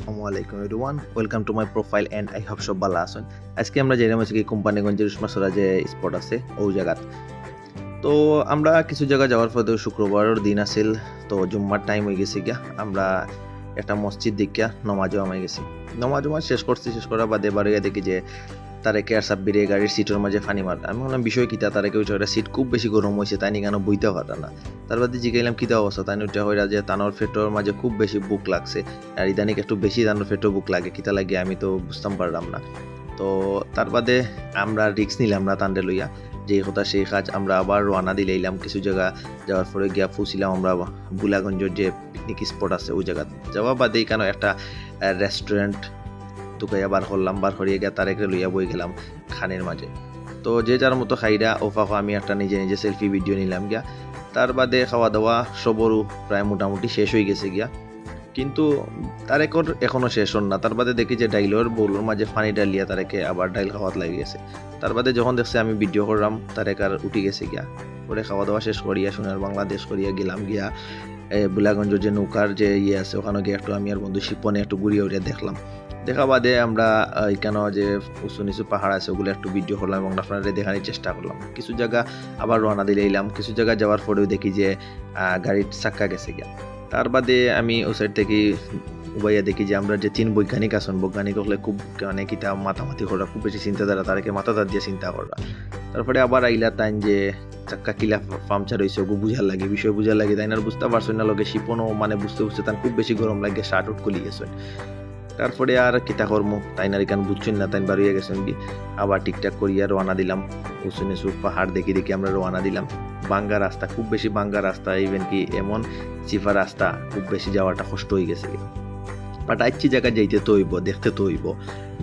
আসসালামু আলাইকুম everyone, welcome to my profile and I hope সব ভালো আছেন। আজকে আমরা যাইলাম হচ্ছে কি কোম্পানিগঞ্জের উসমাছড়া যে স্পট আছে ওই জায়গাত। তো আমরা কিছু জায়গা যাওয়ার পরে শুক্রবারের দিন আছিল, তো জুম্মার টাইম হয়ে গেছে গিয়া আমরা একটা মসজিদ দেখিয়া নমাজও আমায় গেছি। নমাজ শেষ করছি, শেষ করার বাদে বাড়িয়ে দেখি যে তারেকে আর সাব্বিরে গাড়ির সিটের মাঝে ফানি মার। আমি বললাম বিষয় কিতা, তারেকে ওইটা একটা সিট খুব বেশি গরম হয়েছে, তাই নি কেন বইতে পারা না। তার বাদে জিগাইলাম কিতা অবস্থা, তাই ওইটা হইরা যে তানোর ফেটোর মাঝে খুব বেশি বুক লাগছে, আর ইদানিক একটু বেশি তানোর ফেটো বুক লাগে, কিতা লাগে আমি তো বুঝতাম পারলাম না। তো তার বাদে আমরা রিক্স নিলাম না তান্ডে লইয়া, যে কথা সেই কাজ আমরা আবার রওনা দিলাম। কিছু জায়গা যাওয়ার পরে গিয়া ফুছিলাম আমরা বুলাগঞ্জের যে পিকনিক স্পট আছে ওই জায়গা যাওয়া বাদে কেন একটা রেস্টুরেন্ট দুকাইয়া বার করলাম, বার করিয়ে গিয়া তার একটা লইয়া বই গেলাম খানের মাঝে। তো যে যার মতো খাইরা ওফাফা আমি একটা নিজে নিজে সেলফি ভিডিও নিলাম গিয়া। তার বাদে খাওয়া দাওয়া সবরও প্রায় মোটামুটি শেষ হয়ে গেছে গিয়া, কিন্তু তারেকর এখনো শেষ হন না। তার বাদে দেখি যে ডাইলর বউলোর মাঝে পানি ডালিয়া তারেকে আবার ডাইল খাওয়াত লাগে গেছে। তার বাদে যখন দেখছে আমি ভিডিও করলাম তারেক আর উঠি গেছে গিয়া। পরে খাওয়া দাওয়া শেষ করিয়া সোনার বাংলাদেশ করিয়া গেলাম গিয়া বুলাগঞ্জ যে নৌকার যে আছে ওখানে গিয়ে একটু আমি আর বন্ধু শিপনে একটু ঘুরিয়ে উড়িয়ে দেখলাম। দেখা বাদে আমরা এখানে যে উঁচু নিচু পাহাড় আছে ওগুলো একটু ভিডিও করলাম এবং আপনাদের দেখানোর চেষ্টা করলাম। কিছু জায়গা আবার রওনা দিলে এলাম, কিছু জায়গা যাওয়ার পরেও দেখি যে গাড়ির চাক্কা গেছে গিয়া। তার বাদে আমি ওই সাইড থেকে উবাইয়া দেখি যে আমরা যে 3 বৈজ্ঞানিক আছেন, বৈজ্ঞানিক হলে খুব মানে কিতা মাতামাতি করা, খুব বেশি চিন্তাধারা, তাদেরকে মাথা দিয়ে চিন্তা করা। তারপরে আবার আইলা তাই যে চাক্কা কিলা পাংচার হয়েছে ওগু বুঝার লাগে, বিষয় বুঝার লাগে, তাই না বুঝতে পারছেন না লগে শিপনও মানে বুঝতে তার খুব বেশি গরম লাগে, শার্ট উঠ কলি গেছেন। তারপরে আর কিতা কর্ম তাই না এখান বুঝছেন না, তাই বাড়িয়ে গেছেন কি আবার ঠিকঠাক করিয়া রওনা দিলাম। উঁচু নিচু পাহাড় দেখি দেখি আমরা রওনা দিলাম। বাঙ্গা রাস্তা, খুব বেশি বাঙ্গা রাস্তা, ইভেন কি এমন চিফা রাস্তা, খুব বেশি যাওয়াটা কষ্ট হয়ে গেছে। বাট আইছি জায়গা যাইতে তো হইব, দেখতে তো হইব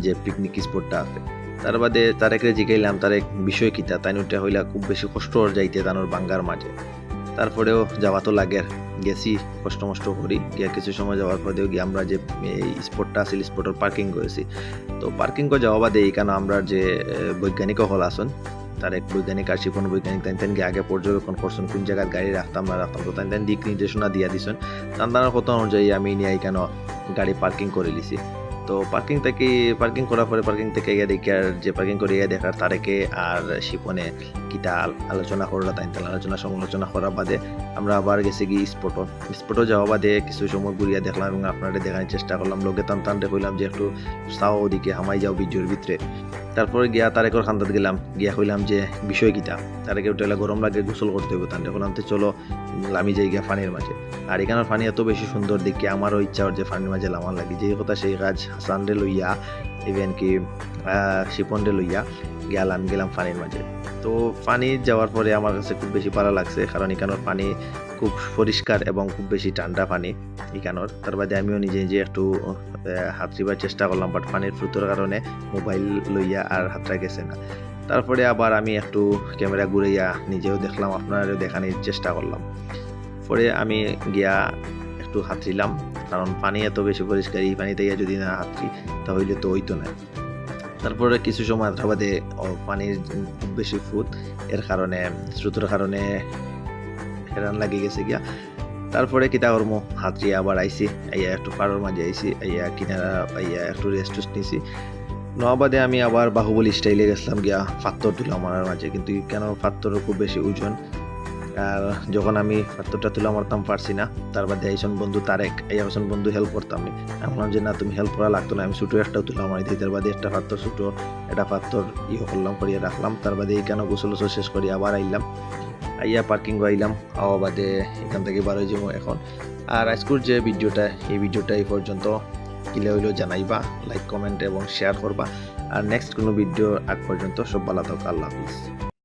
যে পিকনিক স্পটটা আছে। তার বাদে তারেকরে জিগাইলাম তারেক বিষয় কিতা, তাই ওটা হইলা খুব বেশি কষ্ট যাইতে তানোর বাঙ্গার মাঝে। তারপরেও যাওয়া তো লাগে, গেছি কষ্ট মষ্ট করি গিয়া। কিছু সময় যাওয়ার পরেও গিয়ে আমরা যে স্পটটা আছে স্পটের পার্কিং করেছি। তো পার্কিং করে যাওয়া বাদে এইখানে আমরা যে বৈজ্ঞানিক হল আসুন, তার এক বৈজ্ঞানিক আর শিপন বৈজ্ঞানিক তাই গিয়ে আগে পর্যবেক্ষণ করছেন কোন জায়গায় গাড়ি রাখতাম না রাখতাম, তো তাই দিক নির্দেশনা দিয়া দিছেন। তার কথা অনুযায়ী আমি নিয়ে এখানে গাড়ি পার্কিং করে লিছি। তো পার্কিং করার পরে পার্কিং থেকে গিয়ে দেখি আর যে পার্কিং করে গিয়ে দেখার তারেকে আর শিপনে কিতা আলোচনা করলা, তাই আলোচনা সমালোচনা করার বাদে আমরা আবার গেছি গিয়ে স্পটও যাওয়া বাদে কিছু সময় ঘুরিয়া দেখলাম এবং আপনাদের দেখানোর চেষ্টা করলাম। লোকে টানতে কইলাম যে একটু চাও ওদিকে হামাই যাও ভিডিওর ভিতরে। তারপরে গিয়া তারেকর খান্দাত গেলাম, গিয়া কইলাম যে বিষয় কিতা, তারেকে উঠে গরম লাগে গোসল করতে হবে, তান্ডে বললাম তো চলো লামি যাই গিয়া পানির মাঝে। আর এখানের পানি এত বেশি সুন্দর দেখি আমারও ইচ্ছা যে পানির মাঝে লামার লাগে, যে কথা সেই কাজ হাসানরে লইয়া ইভেন কি শিপনরে লইয়া গেলাম পানির মাঝে। তো পানি যাওয়ার পরে আমার কাছে খুব বেশি ভালো লাগছে, কারণ এখানের পানি খুব পরিষ্কার এবং খুব বেশি ঠান্ডা পানি এখানোর। তার বাদে আমিও নিজে নিজে একটু হাত দিবার চেষ্টা করলাম, বাট পানির ফ্লুতের কারণে মোবাইল লইয়া আর হাতটা গেছে না। তারপরে আবার আমি একটু ক্যামেরা ঘুরাইয়া নিজেও দেখলাম, আপনারাও দেখানোর চেষ্টা করলাম। পরে আমি গিয়া একটু হাতড়িলাম, কারণ পানি এত বেশি পরিষ্কার, এই পানিতে যদি না হাতড়ি তাহলে তো হইতো না। তারপরে কিছু সময় বাদে পানির খুব বেশি ফুট, এর কারণে স্রোতের কারণে হেরান লাগিয়ে গেছে গিয়া। তারপরে কিতা কর্ম হাতড়ি আবার আইসি, আইয়া একটু পাড়ার মাঝে আইসি, আইয়া কিনারা আইয়া একটু রেস্ট নিছি। নবাদে আমি আবার বাহুবলী স্টাইলে গেছিলাম গিয়া পাত্তর তুলা মারার মাঝে, কিন্তু কেন পাত্তরের খুব বেশি ওজন, আর যখন আমি পাত্তরটা তুলা মারতাম পারছি না। তার বাদে আইসন বন্ধু তারেক, এই আসন বন্ধু হেল্প করতাম। আমি বললাম যে না তুমি হেল্প করা লাগতো না, আমি ছোটো একটা তুলা মারি দিই। তার বাদে একটা পাত্তর ছোটো একটা পাত্তর করলাম, করিয়া রাখলাম। তার বাদে এই কেন গোসল শেষ করি আবার আইলাম, আইয়া পার্কিং আইলাম, হওয়া বাদে এখান থেকে বার হয়ে যাবো এখন। আর আজকের যে ভিডিওটা এই পর্যন্ত কিলে হইলেও জানাইবা, লাইক কমেন্ট এবং শেয়ার করবা। আর নেক্সট কোনো ভিডিও আগ পর্যন্ত সব ভালো থাকো, আল্লাহ হাফিজ।